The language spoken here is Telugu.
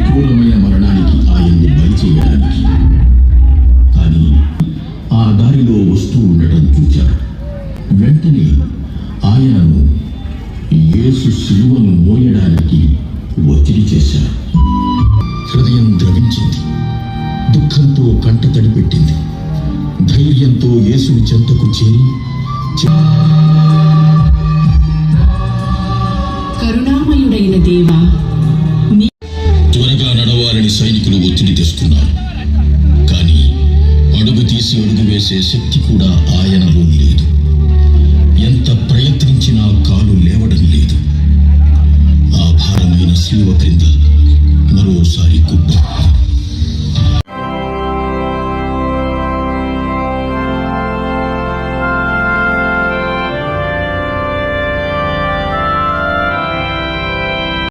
క్రూరమైన మరణానికి ఆయన్ని బలి చేయడానికి. కానీ ఆ దారిలో వస్తూ ఉండటం చూచారు. వెంటనే ఆయనను యేసు శిలువను మోయడానికి ఒత్తిడి చేశారు. హృదయం ద్రవించింది, దుఃఖంతో కంట తడిపెట్టింది. ధైర్యంతో యేసుని చెంతకు చేరి, కరుణామయుడైన దేవా, త్వరగా నడవాలని సైనికులు ఒత్తిడి తెస్తున్నారు. కానీ అడుగు తీసి అడుగు వేసే శక్తి కూడా ఆయనలో లేదు. ఎంత ప్రయత్నించినా కాలు లేవడం లేదు. ఆ భారమైన శిలువ క్రింద మరోసారి